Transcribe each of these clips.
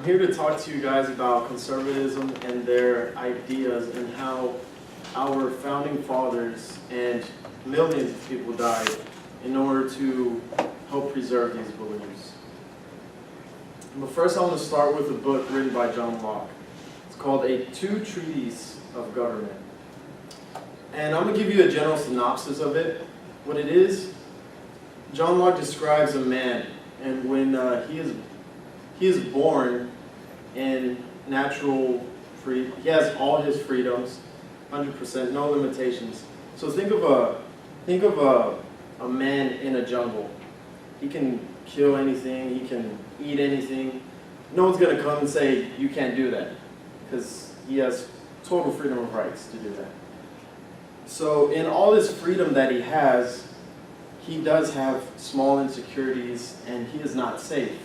I'm here to talk to you guys about conservatism and their ideas and how our founding fathers and millions of people died in order to help preserve these beliefs. But first I want to start with a book written by John Locke. It's called A Two Treatises of Government. And I'm going to give you a general synopsis of it. What it is, John Locke describes a man, and when he is born in natural free, he has all his freedoms, 100%, no limitations. So think of a man in a jungle. He can kill anything, he can eat anything. No one's going to come and say, you can't do that, because he has total freedom of rights to do that. So in all this freedom that he has, he does have small insecurities, and he is not safe.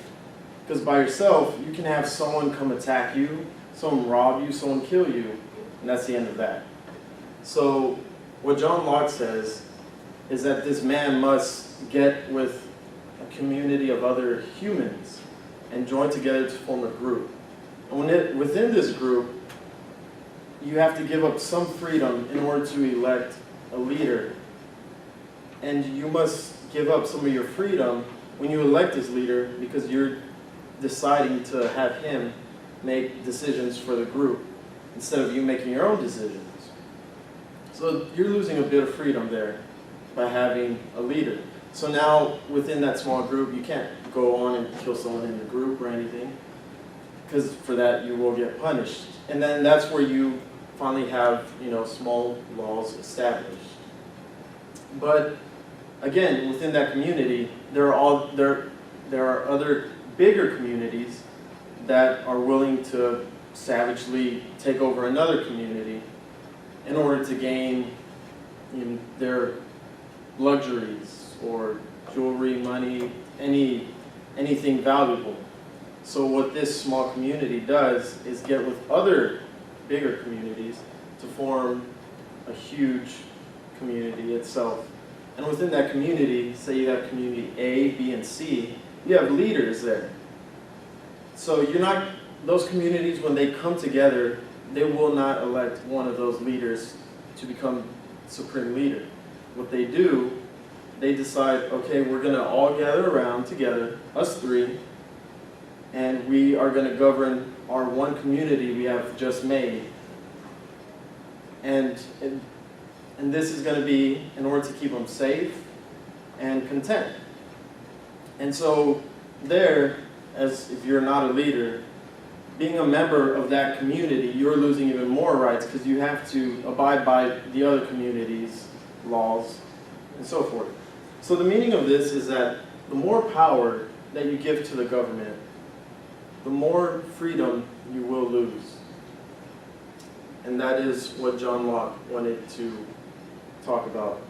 Because by yourself, you can have someone come attack you, someone rob you, someone kill you, and that's the end of that. So what John Locke says is that this man must get with a community of other humans and join together to form a group. And within this group, you have to give up some freedom in order to elect a leader. And you must give up some of your freedom when you elect this leader, because you're deciding to have him make decisions for the group instead of you making your own decisions. So you're losing a bit of freedom there by having a leader. So now within that small group, you can't go on and kill someone in the group or anything, because for that you will get punished. And then that's where you finally have, small laws established. But again, within that community, there are other bigger communities that are willing to savagely take over another community in order to gain their luxuries or jewelry, money, anything valuable. So what this small community does is get with other bigger communities to form a huge community itself. And within that community, say you have community A, B, and C, you have leaders there. So those communities, when they come together, they will not elect one of those leaders to become supreme leader. What they do, they decide, okay, we're going to all gather around together, us three, and we are going to govern our one community we have just made. And this is going to be in order to keep them safe and content. And so there, as if you're not a leader, being a member of that community, you're losing even more rights, because you have to abide by the other community's laws and so forth. So the meaning of this is that the more power that you give to the government, the more freedom you will lose. And that is what John Locke wanted to talk about.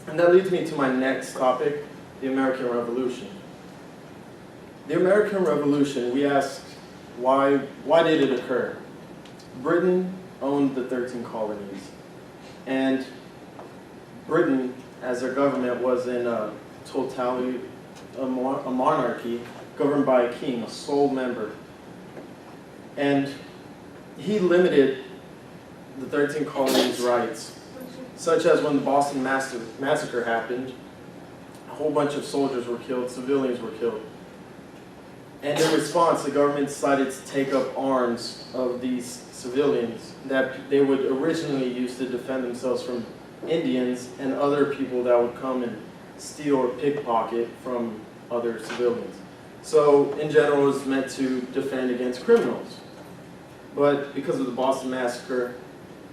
And that leads me to my next topic, the American Revolution. The American Revolution, we asked, why did it occur? Britain owned the 13 colonies. And Britain, as their government, was in a monarchy governed by a king, a sole member. And he limited the 13 colonies' rights, such as when the Boston Massacre happened, a whole bunch of soldiers were killed, civilians were killed. And in response, the government decided to take up arms of these civilians that they would originally use to defend themselves from Indians and other people that would come and steal or pickpocket from other civilians. So in general, it was meant to defend against criminals. But because of the Boston Massacre,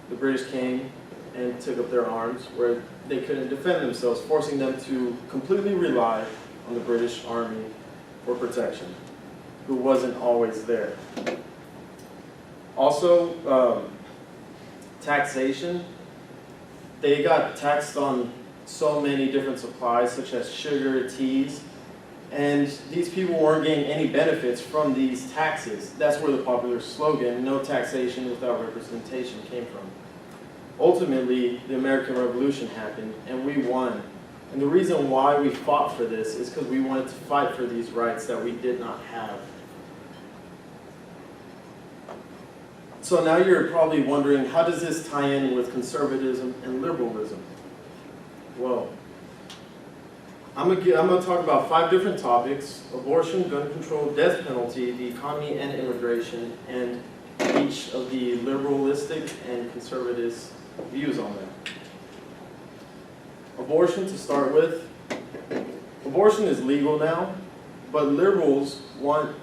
the British came and took up their arms where they couldn't defend themselves, forcing them to completely rely on the British Army for protection, who wasn't always there. Also, taxation. They got taxed on so many different supplies, such as sugar, teas, and these people weren't getting any benefits from these taxes. That's where the popular slogan, "No taxation without representation," came from. Ultimately, the American Revolution happened, and we won. And the reason why we fought for this is because we wanted to fight for these rights that we did not have. So now you're probably wondering, how does this tie in with conservatism and liberalism? Well, I'm gonna talk about 5 different topics: abortion, gun control, death penalty, the economy, and immigration, and each of the liberalistic and conservative views on that. Abortion, to start with. Abortion is legal now, but liberals want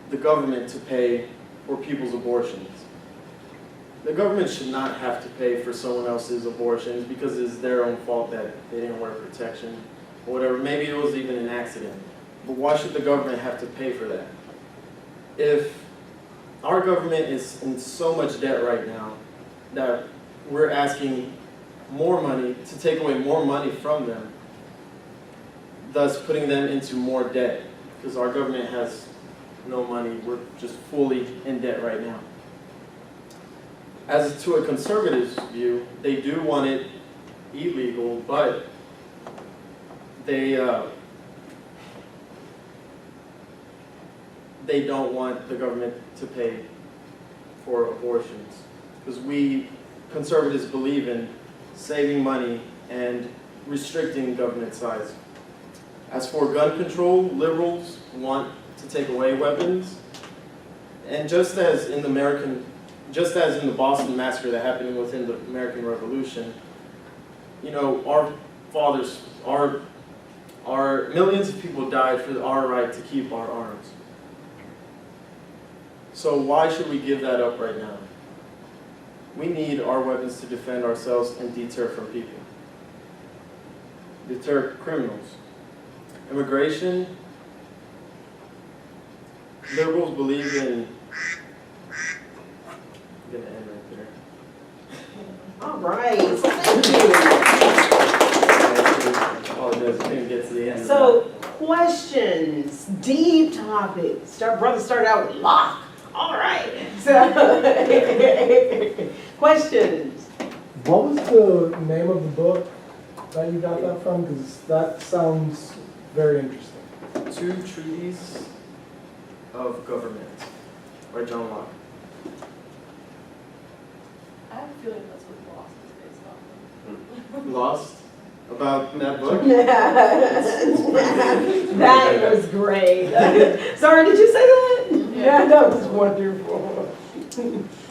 the government to pay for people's abortions. The government should not have to pay for someone else's abortions because it's their own fault that they didn't wear protection or whatever. Maybe it was even an accident. But why should the government have to pay for that? If our government is in so much debt right now that we're asking more money to take away more money from them, thus putting them into more debt, because our government has no money. We're just fully in debt right now. As to a conservative view, they do want it illegal, but they don't want the government to pay for abortions, because we conservatives believe in saving money and restricting government size. As for gun control, liberals want to take away weapons, and just as in the Boston Massacre that happened within the American Revolution, you know, our fathers, our millions of people died for our right to keep our arms. So why should we give that up right now? We need our weapons to defend ourselves and deter from people. Deter criminals. Immigration. Liberals believe in... I'm going to end right there. All right, thank you. I apologize, I couldn't get to the end. So, questions, deep topics. Brother started out with lock. All right. So, questions. What was the name of the book that you got that from? Because that sounds very interesting. 2 Treaties of Government by John Locke. I have a feeling that's what Lost is based off of. Lost? About that book? That was great. Sorry, did you say that? Yeah, that was wonderful.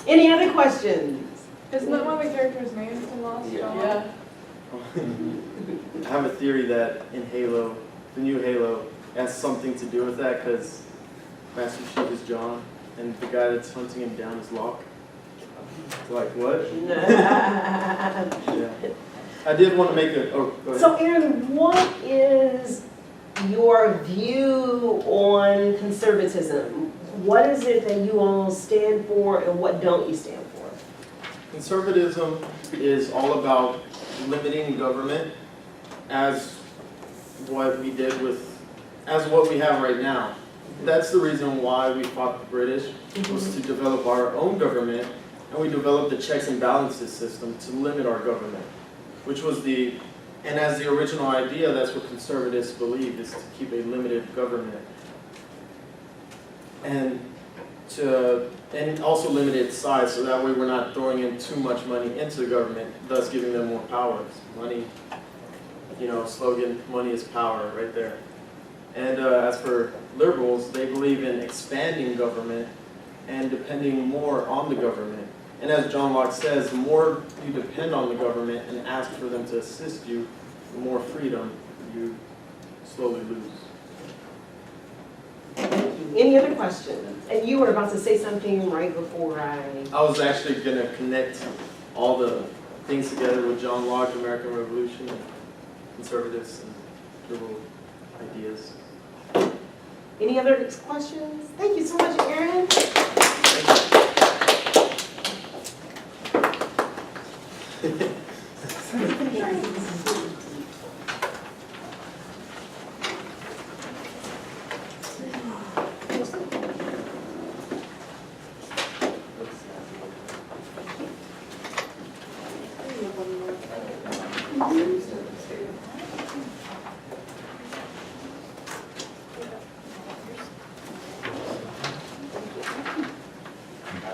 Any other questions? Isn't that one of the characters' names in Lost? Yeah. I have a theory that in Halo, the new Halo, has something to do with that, because Master Chief is John, and the guy that's hunting him down is Locke. Like, what? Yeah. I did want to make a... Oh, go ahead. So, Aaron, what is your view on conservatism? What is it that you all stand for, and what don't you stand for? Conservatism is all about limiting government as what we did with, as what we have right now. That's the reason why we fought the British, was to develop our own government, and we developed the checks and balances system to limit our government, which was and as the original idea, that's what conservatives believe, is to keep a limited government. And also limit its size, so that way we're not throwing in too much money into the government, thus giving them more powers. Money, you know, slogan, money is power, right there. And as for liberals, they believe in expanding government and depending more on the government. And as John Locke says, the more you depend on the government and ask for them to assist you, the more freedom you slowly lose. Any other questions? And you were about to say something right before I was actually going to connect all the things together with John Locke, American Revolution, and conservatives and liberal ideas. Any other questions? Thank you so much, Aaron.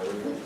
battery.